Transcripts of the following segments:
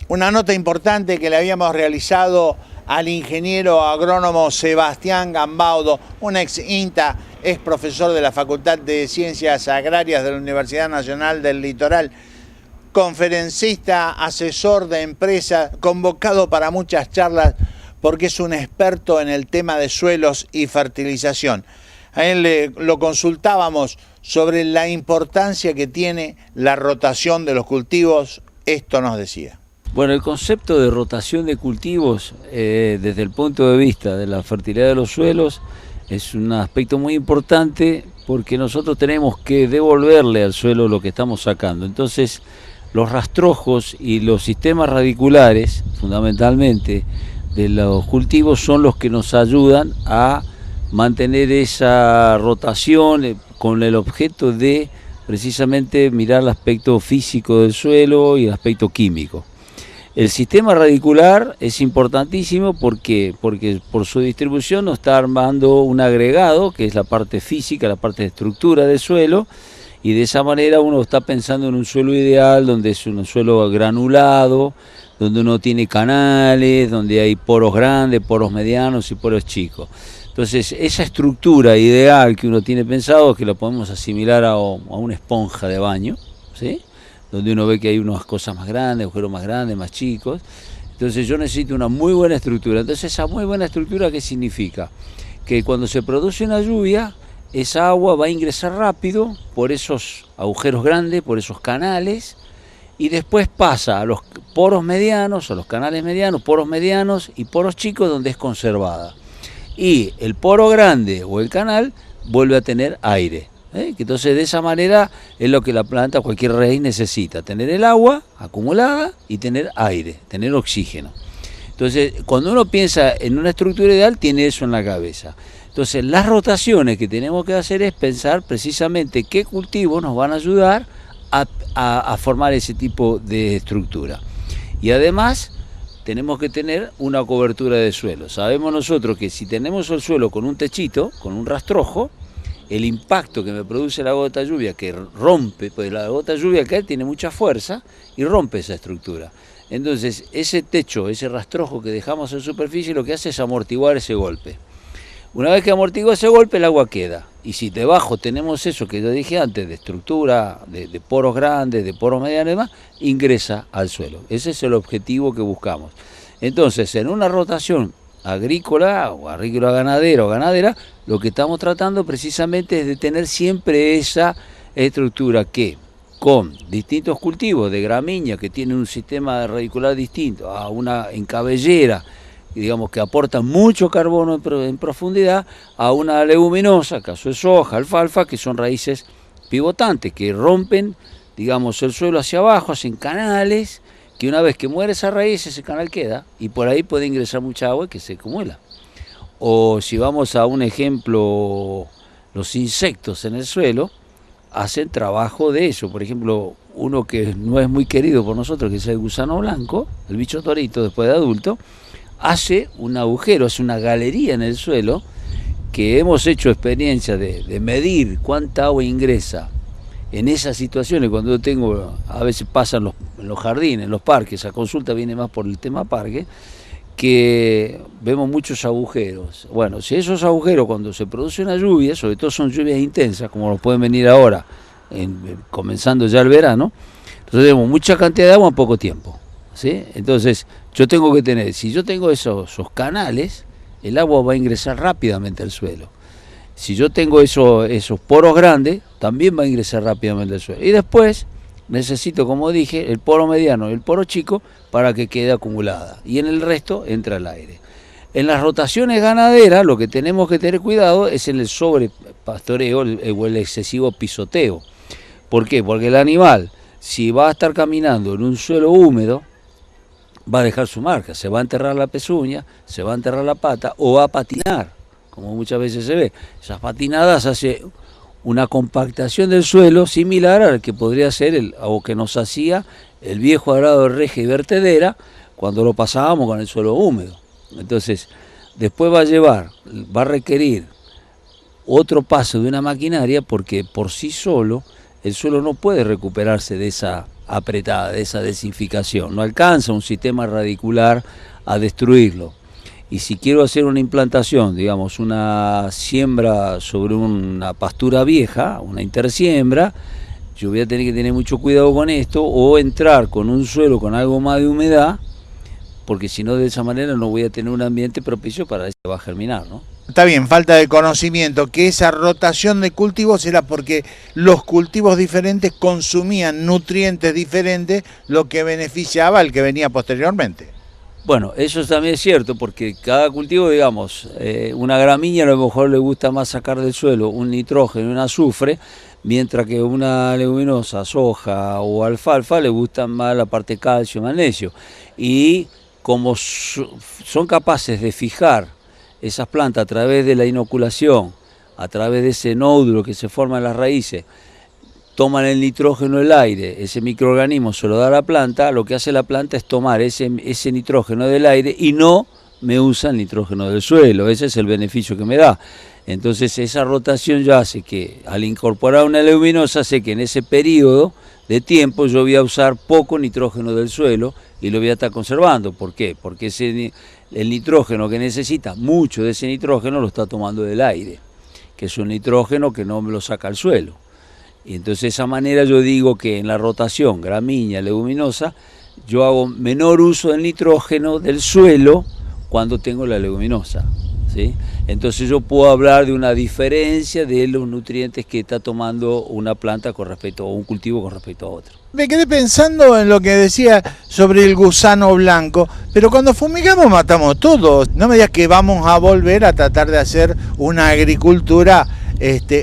Una nota importante que le habíamos realizado al ingeniero agrónomo Sebastián Gambaudo, un ex INTA, es profesor de la Facultad de Ciencias Agrarias de la Universidad Nacional del Litoral, conferencista, asesor de empresas, convocado para muchas charlas porque es un experto en el tema de suelos y fertilización. A él lo consultábamos sobre la importancia que tiene la rotación de los cultivos. Esto nos decía. Bueno, el concepto de rotación de cultivos desde el punto de vista de la fertilidad de los suelos es un aspecto muy importante porque nosotros tenemos que devolverle al suelo lo que estamos sacando. Entonces, los rastrojos y los sistemas radiculares, fundamentalmente, de los cultivos son los que nos ayudan a mantener esa rotación con el objeto de precisamente mirar el aspecto físico del suelo y el aspecto químico. El sistema radicular es importantísimo porque por su distribución nos está armando un agregado, que es la parte física, la parte de estructura del suelo, y de esa manera uno está pensando en un suelo ideal, donde es un suelo granulado, donde uno tiene canales, donde hay poros grandes, poros medianos y poros chicos. Entonces, esa estructura ideal que uno tiene pensado, que lo podemos asimilar a una esponja de baño, ¿sí?, donde uno ve que hay unas cosas más grandes, agujeros más grandes, más chicos. Entonces yo necesito una muy buena estructura. Entonces esa muy buena estructura, ¿qué significa? Que cuando se produce una lluvia, esa agua va a ingresar rápido por esos agujeros grandes, por esos canales, y después pasa a los poros medianos, a los canales medianos, poros medianos y poros chicos donde es conservada. Y el poro grande o el canal vuelve a tener aire. Entonces de esa manera es lo que la planta, cualquier raíz necesita, tener el agua acumulada y tener aire, tener oxígeno. Entonces cuando uno piensa en una estructura ideal tiene eso en la cabeza. Entonces las rotaciones que tenemos que hacer es pensar precisamente qué cultivos nos van a ayudar a formar ese tipo de estructura. Y además tenemos que tener una cobertura de suelo. Sabemos nosotros que si tenemos el suelo con un techito, con un rastrojo, el impacto que me produce la gota de lluvia, que rompe, pues la gota de lluvia que tiene mucha fuerza y rompe esa estructura. Entonces, ese techo, ese rastrojo que dejamos en superficie, lo que hace es amortiguar ese golpe. Una vez que amortigua ese golpe, el agua queda. Y si debajo tenemos eso que yo dije antes, de estructura, de poros grandes, de poros medianos y demás, ingresa al suelo. Ese es el objetivo que buscamos. Entonces, en una rotación agrícola o agrícola ganadera o ganadera, lo que estamos tratando precisamente es de tener siempre esa estructura que con distintos cultivos de gramínea que tienen un sistema radicular distinto a una encabellera, digamos que aporta mucho carbono en profundidad, a una leguminosa, caso de soja, alfalfa, que son raíces pivotantes, que rompen, digamos, el suelo hacia abajo, hacen canales, que una vez que muere esa raíz, ese canal queda, y por ahí puede ingresar mucha agua que se acumula. O si vamos a un ejemplo, los insectos en el suelo hacen trabajo de eso. Por ejemplo, uno que no es muy querido por nosotros, que es el gusano blanco, el bicho torito después de adulto, hace un agujero, hace una galería en el suelo, que hemos hecho experiencia de medir cuánta agua ingresa en esas situaciones. Cuando yo tengo, a veces pasan en los jardines, en los parques, esa consulta viene más por el tema parque, que vemos muchos agujeros. Bueno, si esos agujeros cuando se produce una lluvia, sobre todo son lluvias intensas, como nos pueden venir ahora, comenzando ya el verano, entonces tenemos mucha cantidad de agua en poco tiempo, ¿sí? Entonces yo tengo que tener, si yo tengo esos canales, el agua va a ingresar rápidamente al suelo. Si yo tengo esos poros grandes, también va a ingresar rápidamente al suelo. Y después necesito, como dije, el poro mediano y el poro chico para que quede acumulada. Y en el resto entra el aire. En las rotaciones ganaderas lo que tenemos que tener cuidado es en el sobrepastoreo o el excesivo pisoteo. ¿Por qué? Porque el animal, si va a estar caminando en un suelo húmedo, va a dejar su marca. Se va a enterrar la pezuña, se va a enterrar la pata o va a patinar, como muchas veces se ve. Esas patinadas hace una compactación del suelo similar al que podría ser o que nos hacía el viejo arado de reja y vertedera cuando lo pasábamos con el suelo húmedo. Entonces, después va a requerir otro paso de una maquinaria porque por sí solo el suelo no puede recuperarse de esa apretada, de esa desinficación. No alcanza un sistema radicular a destruirlo. Y si quiero hacer una implantación, digamos, una siembra sobre una pastura vieja, una intersiembra, yo voy a tener que tener mucho cuidado con esto, o entrar con un suelo con algo más de humedad, porque si no, de esa manera no voy a tener un ambiente propicio para que va a germinar, ¿no? Está bien, falta de conocimiento, que esa rotación de cultivos era porque los cultivos diferentes consumían nutrientes diferentes, lo que beneficiaba al que venía posteriormente. Bueno, eso también es cierto, porque cada cultivo, digamos, una gramínea a lo mejor le gusta más sacar del suelo un nitrógeno y un azufre, mientras que una leguminosa, soja o alfalfa, le gustan más la parte calcio, magnesio. Y como son capaces de fijar esas plantas a través de la inoculación, a través de ese nódulo que se forma en las raíces, toman el nitrógeno del aire, ese microorganismo se lo da a la planta, lo que hace la planta es tomar ese nitrógeno del aire y no me usa el nitrógeno del suelo. Ese es el beneficio que me da. Entonces esa rotación ya hace que al incorporar una leguminosa, sé que en ese periodo de tiempo yo voy a usar poco nitrógeno del suelo y lo voy a estar conservando. ¿Por qué? Porque el nitrógeno que necesita, mucho de ese nitrógeno lo está tomando del aire, que es un nitrógeno que no me lo saca al suelo. Y entonces de esa manera yo digo que en la rotación gramínea, leguminosa, yo hago menor uso del nitrógeno del suelo cuando tengo la leguminosa, ¿sí? Entonces yo puedo hablar de una diferencia de los nutrientes que está tomando una planta con respecto a un cultivo con respecto a otro. Me quedé pensando en lo que decía sobre el gusano blanco, pero cuando fumigamos matamos todo. No me digas que vamos a volver a tratar de hacer una agricultura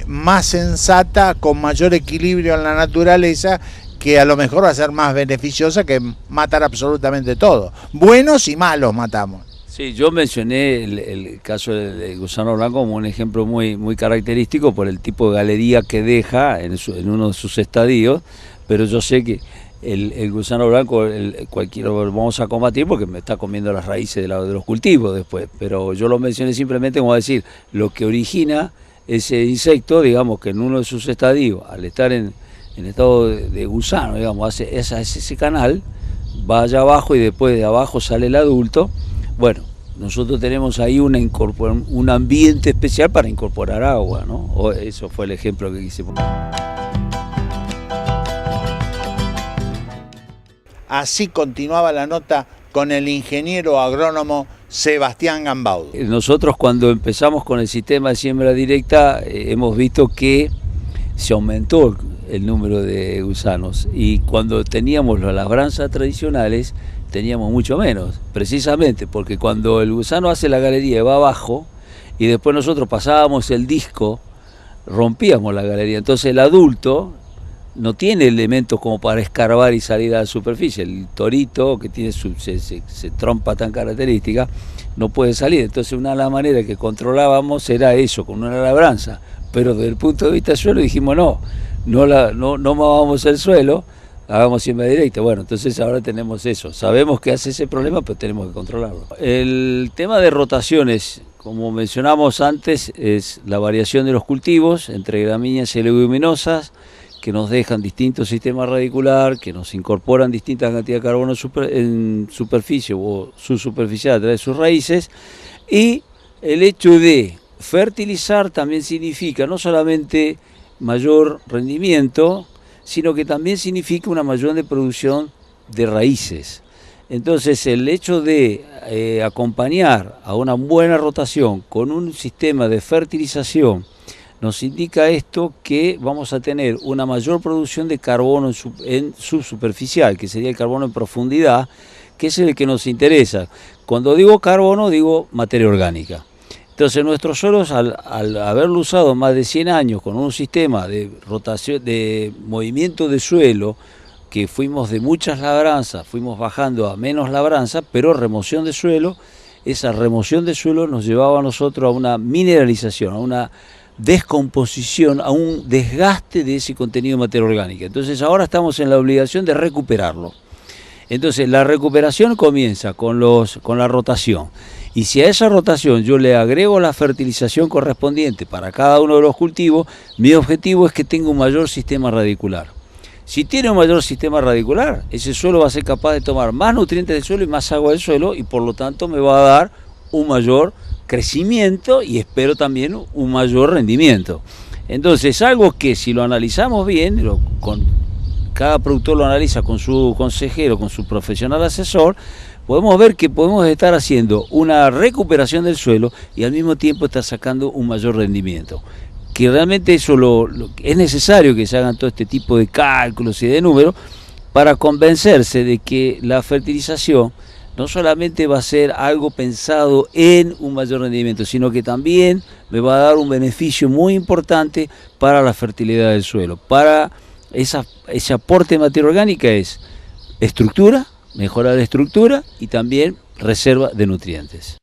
más sensata, con mayor equilibrio en la naturaleza, que a lo mejor va a ser más beneficiosa que matar absolutamente todo. Buenos y malos matamos. Sí, yo mencioné el caso del gusano blanco como un ejemplo muy característico por el tipo de galería que deja en uno de sus estadios, pero yo sé que el gusano blanco cualquiera lo vamos a combatir porque me está comiendo las raíces de los cultivos después, pero yo lo mencioné simplemente como decir, lo que origina ese insecto, digamos que en uno de sus estadios, al estar en estado de gusano, digamos, hace ese canal, va allá abajo y después de abajo sale el adulto. Bueno, nosotros tenemos ahí un ambiente especial para incorporar agua, ¿no? Eso fue el ejemplo que quise poner. Así continuaba la nota con el ingeniero agrónomo Sebastián Gambaudo. Nosotros cuando empezamos con el sistema de siembra directa hemos visto que se aumentó el número de gusanos y cuando teníamos las labranzas tradicionales teníamos mucho menos, precisamente porque cuando el gusano hace la galería va abajo y después nosotros pasábamos el disco, rompíamos la galería, entonces el adulto no tiene elementos como para escarbar y salir a la superficie. El torito, que tiene se trompa tan característica, no puede salir. Entonces una de las maneras que controlábamos era eso, con una labranza. Pero desde el punto de vista del suelo dijimos no movamos el suelo, hagamos siembra directa. Bueno, entonces ahora tenemos eso. Sabemos que hace ese problema, pero tenemos que controlarlo. El tema de rotaciones, como mencionamos antes, es la variación de los cultivos entre gramíneas y leguminosas, que nos dejan distintos sistemas radicular, que nos incorporan distintas cantidades de carbono en superficie o subsuperficial a través de sus raíces, y el hecho de fertilizar también significa no solamente mayor rendimiento, sino que también significa una mayor producción de raíces. Entonces el hecho de acompañar a una buena rotación con un sistema de fertilización nos indica esto que vamos a tener una mayor producción de carbono en subsuperficial, que sería el carbono en profundidad, que es el que nos interesa. Cuando digo carbono, digo materia orgánica. Entonces nuestros suelos, al haberlo usado más de 100 años con un sistema de rotación, de movimiento de suelo, que fuimos de muchas labranzas, fuimos bajando a menos labranza, pero remoción de suelo, esa remoción de suelo nos llevaba a nosotros a una mineralización, a una descomposición, a un desgaste de ese contenido de materia orgánica. Entonces ahora estamos en la obligación de recuperarlo. Entonces la recuperación comienza con la rotación. Y si a esa rotación yo le agrego la fertilización correspondiente para cada uno de los cultivos, mi objetivo es que tenga un mayor sistema radicular. Si tiene un mayor sistema radicular, ese suelo va a ser capaz de tomar más nutrientes del suelo y más agua del suelo, y por lo tanto me va a dar un mayor crecimiento y espero también un mayor rendimiento. Entonces, algo que si lo analizamos bien, cada productor lo analiza con su consejero, con su profesional asesor, podemos ver que podemos estar haciendo una recuperación del suelo y al mismo tiempo estar sacando un mayor rendimiento. Que realmente eso es necesario que se hagan todo este tipo de cálculos y de números para convencerse de que la fertilización no solamente va a ser algo pensado en un mayor rendimiento, sino que también me va a dar un beneficio muy importante para la fertilidad del suelo. Para ese aporte de materia orgánica es estructura, mejorar la estructura y también reserva de nutrientes.